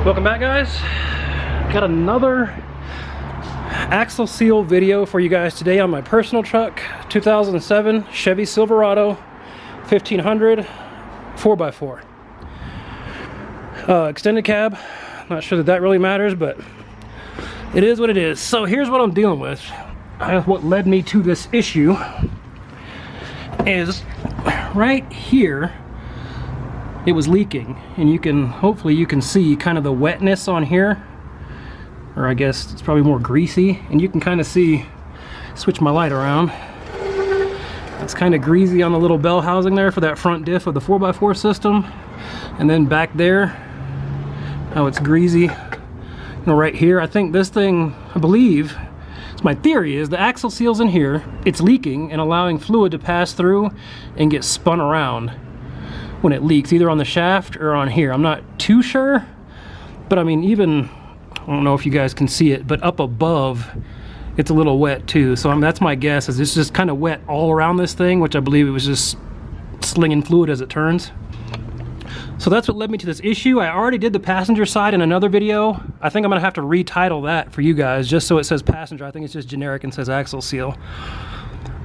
Welcome back, guys. Got another axle seal video for you guys today on my personal truck, 2007 Chevy Silverado 1500 4x4. Extended cab. Not sure that really matters, but it is what it is. So here's what I'm dealing with. What led me to this issue is right here. It was leaking, and hopefully you can see kind of the wetness on here, or I guess it's probably more greasy, and you can kind of see, switch my light around, it's kind of greasy on the little bell housing there for that front diff of the 4x4 system, and then back there how it's greasy, you know, right here. I think this thing, I believe, it's my theory, is the axle seal's in here, it's leaking and allowing fluid to pass through and get spun around when it leaks, either on the shaft or on here. I'm not too sure, but I mean, even, I don't know if you guys can see it, but up above it's a little wet too. So that's my guess, is it's just kind of wet all around this thing, which I believe it was just slinging fluid as it turns. So that's what led me to this issue. I already did the passenger side in another video. I think I'm gonna have to retitle that for you guys just so it says passenger. I think it's just generic and says axle seal,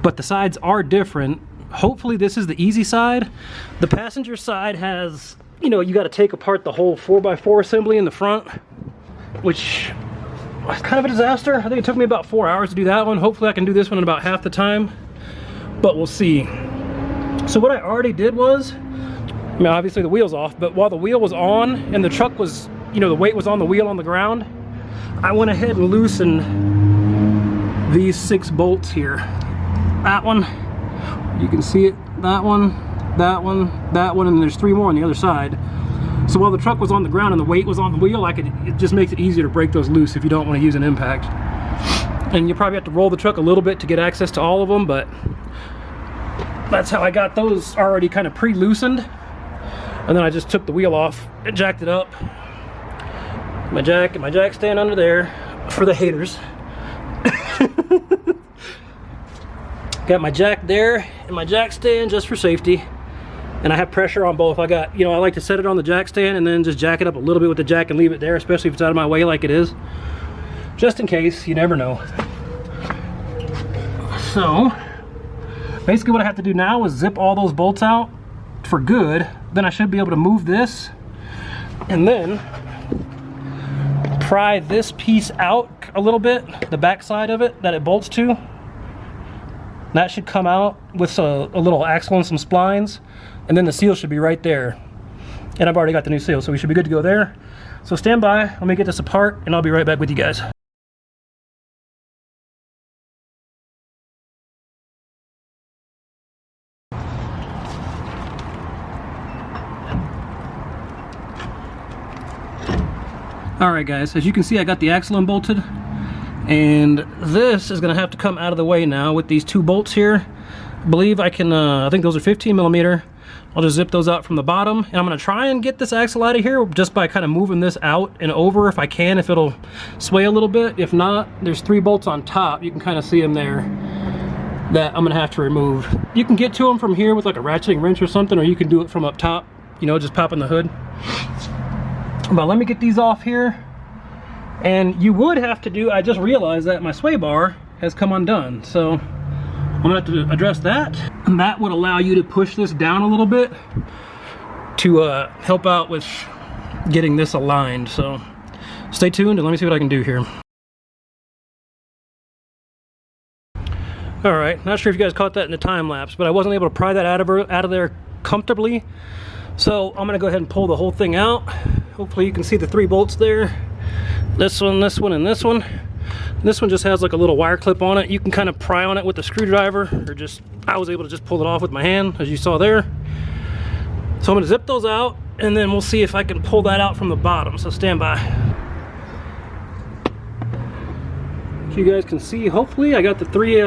but the sides are different. Hopefully this is the easy side. The passenger side has, you know, you got to take apart the whole 4x4 assembly in the front, which was kind of a disaster. I think it took me about 4 hours to do that one. Hopefully I can do this one in about half the time, but we'll see. So what I already did was, I mean, obviously the wheel's off, but while the wheel was on and the truck was, you know, the weight was on the wheel on the ground, I went ahead and loosened these 6 bolts here. That one, you can see it, that one, that one, that one, and there's 3 more on the other side. So while the truck was on the ground and the weight was on the wheel, it just makes it easier to break those loose if you don't want to use an impact. And you probably have to roll the truck a little bit to get access to all of them, but that's how I got those already kind of pre-loosened. And then I just took the wheel off and jacked it up. My jack and my jack stand under there for the haters. Got my jack there and my jack stand just for safety, and I have pressure on both. I got, you know, I like to set it on the jack stand and then just jack it up a little bit with the jack and leave it there, especially if it's out of my way like it is, just in case. You never know. So basically what I have to do now is zip all those bolts out for good. Then I should be able to move this and then pry this piece out a little bit, the back side of it that it bolts to. That should come out with a little axle and some splines, and then the seal should be right there. And I've already got the new seal, so we should be good to go there. So stand by, let me get this apart, and I'll be right back with you guys. Alright guys, as you can see, I got the axle unbolted. And this is gonna have to come out of the way now with these 2 bolts here. I believe I can, I think those are 15mm. I'll just zip those out from the bottom. And I'm gonna try and get this axle out of here just by kind of moving this out and over if I can, if it'll sway a little bit. If not, there's 3 bolts on top. You can kind of see them there that I'm gonna have to remove. You can get to them from here with like a ratcheting wrench or something, or you can do it from up top, you know, just popping the hood. But let me get these off here. And you would have to do, I just realized that my sway bar has come undone, so I'm gonna have to address that. And that would allow you to push this down a little bit to help out with getting this aligned. So stay tuned and let me see what I can do here. All right, not sure if you guys caught that in the time lapse, but I wasn't able to pry that out of there comfortably. So I'm gonna go ahead and pull the whole thing out. Hopefully you can see the 3 bolts there. This one, and this one. This one just has like a little wire clip on it. You can kind of pry on it with a screwdriver, or just, I was able to just pull it off with my hand, as you saw there. So I'm gonna zip those out, and then we'll see if I can pull that out from the bottom, so stand by. As you guys can see, hopefully I got the 3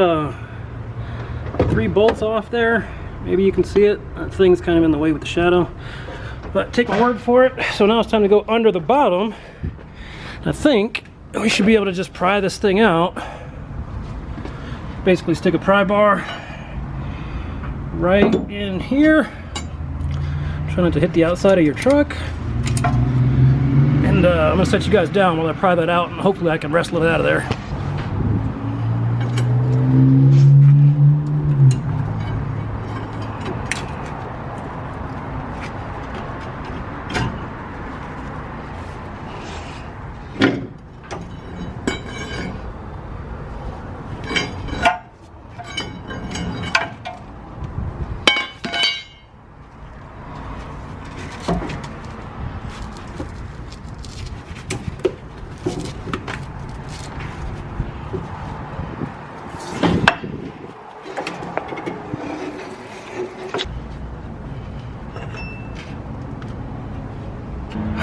bolts off there. Maybe you can see it. That thing's kind of in the way with the shadow, but take my word for it. So now it's time to go under the bottom. I think we should be able to just pry this thing out. Basically stick a pry bar right in here. Try not to hit the outside of your truck. And I'm gonna set you guys down while I pry that out, and hopefully I can wrestle it out of there.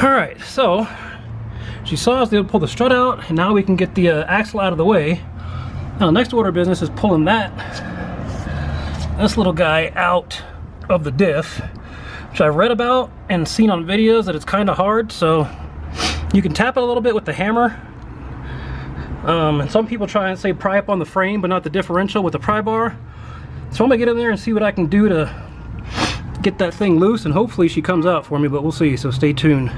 Alright, so she saw us pull the strut out, and now we can get the axle out of the way. Now the next order of business is pulling this little guy out of the diff, which I've read about and seen on videos that it's kind of hard. So you can tap it a little bit with the hammer, and some people try and say pry up on the frame but not the differential with the pry bar. So I'm gonna get in there and see what I can do to get that thing loose, and hopefully she comes out for me, but we'll see, so stay tuned.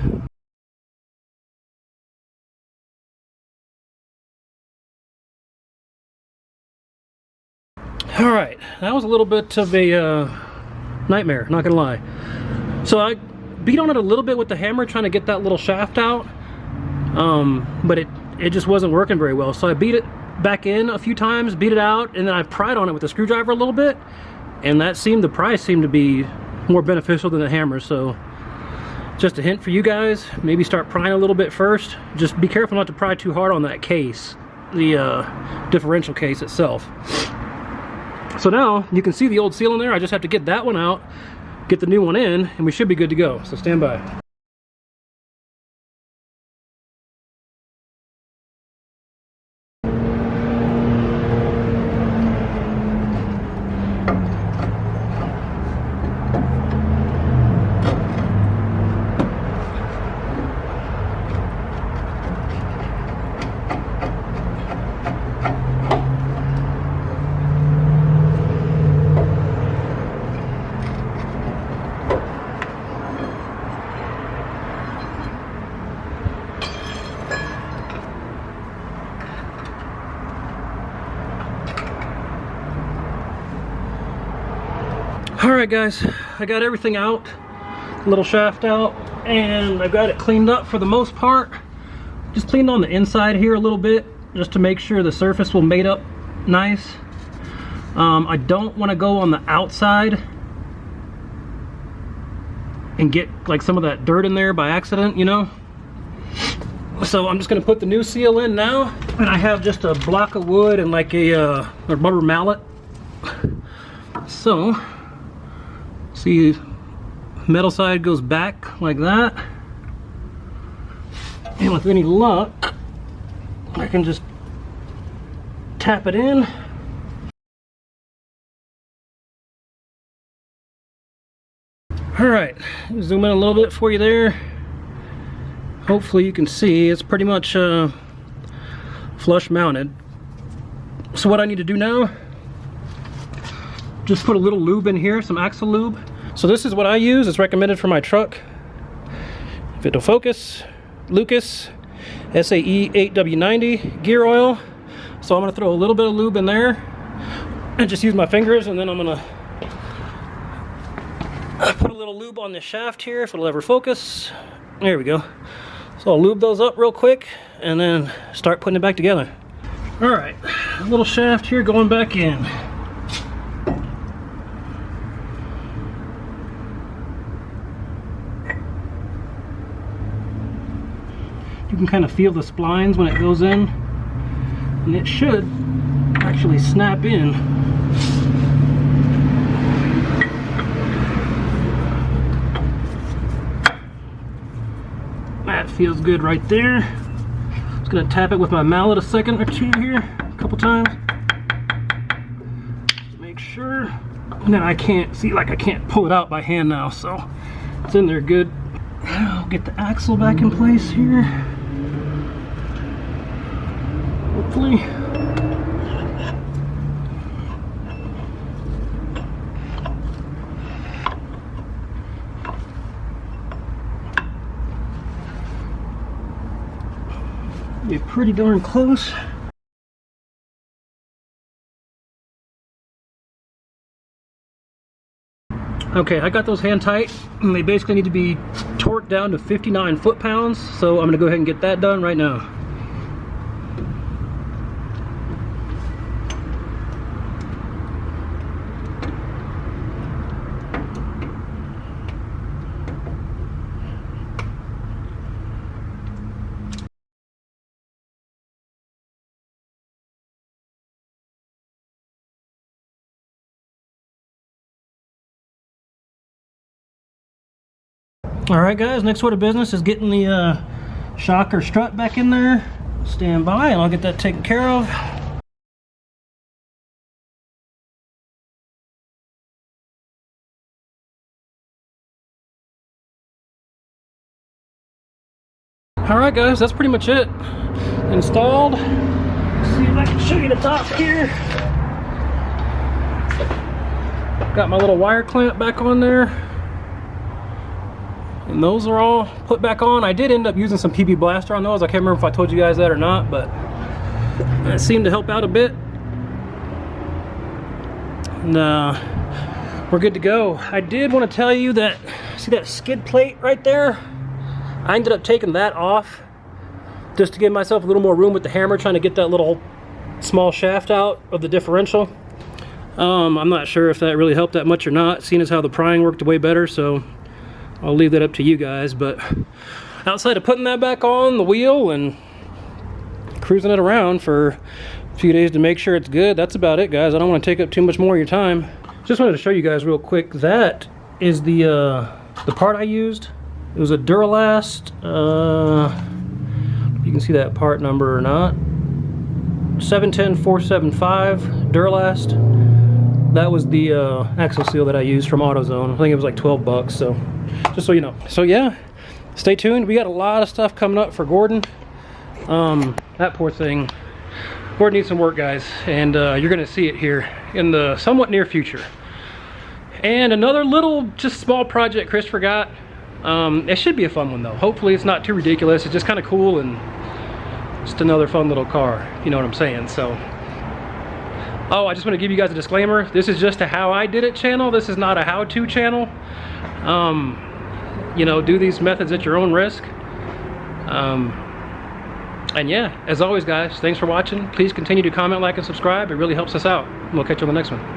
Alright, that was a little bit of a nightmare, not gonna lie. So I beat on it a little bit with the hammer trying to get that little shaft out, but it just wasn't working very well. So I beat it back in a few times, beat it out, and then I pried on it with a screwdriver a little bit, and the pry seemed to be more beneficial than the hammer. So just a hint for you guys, maybe start prying a little bit first. Just be careful not to pry too hard on that case, the differential case itself. So now you can see the old seal in there. I just have to get that one out, get the new one in, and we should be good to go. So stand by. Alright guys, I got everything out, little shaft out, and I got it cleaned up for the most part. Just cleaned on the inside here a little bit, just to make sure the surface will mate up nice. I don't want to go on the outside and get like some of that dirt in there by accident, you know. So I'm just going to put the new seal in now, and I have just a block of wood and like a rubber mallet. So see, metal side goes back like that, and with any luck I can just tap it in. Alright, zoom in a little bit for you there. Hopefully you can see it's pretty much flush mounted. So what I need to do now, just put a little lube in here, some axle lube. So this is what I use. It's recommended for my truck. If it'll focus, Lucas SAE 8W90 gear oil. So I'm gonna throw a little bit of lube in there and just use my fingers, and then I'm gonna put a little lube on this shaft here if it'll ever focus. There we go. So I'll lube those up real quick and then start putting it back together. All right, a little shaft here going back in. You can kind of feel the splines when it goes in, and it should actually snap in. That feels good right there. Just gonna tap it with my mallet a second or two here, a couple times, to make sure. And then I can't see, like I can't pull it out by hand now, so it's in there good. I'll get the axle back in place here. Hopefully. Be pretty darn close. Okay, I got those hand tight, and they basically need to be torqued down to 59 foot-pounds, so I'm gonna go ahead and get that done right now. Alright guys, next order of business is getting the shocker strut back in there. Stand by and I'll get that taken care of. Alright guys, that's pretty much it. Installed. Let's see if I can show you the top here. Got my little wire clamp back on there. And those are all put back on. I did end up using some PB Blaster on those. I can't remember if I told you guys that or not, but that seemed to help out a bit. And we're good to go. I did want to tell you that, see that skid plate right there? I ended up taking that off just to give myself a little more room with the hammer, trying to get that little small shaft out of the differential. I'm not sure if that really helped that much or not, seeing as how the prying worked way better, so I'll leave that up to you guys. But outside of putting that back on the wheel and cruising it around for a few days to make sure it's good, that's about it guys. I don't want to take up too much more of your time. Just wanted to show you guys real quick, that is the part I used. It was a Duralast, you can see that part number or not, 710475 Duralast. That was the axle seal that I used from AutoZone. I think it was like 12 bucks, so just so you know. So yeah, stay tuned. We got a lot of stuff coming up for Gordon. That poor thing. Gordon needs some work, guys, and you're gonna see it here in the somewhat near future. And another little, just small project Christopher got. It should be a fun one though. Hopefully it's not too ridiculous. It's just kind of cool and just another fun little car, you know what I'm saying. So, oh, I just want to give you guys a disclaimer. This is just a how I did it channel. This is not a how-to channel. You know, do these methods at your own risk. And yeah, as always guys, thanks for watching. Please continue to comment, like, and subscribe. It really helps us out. We'll catch you on the next one.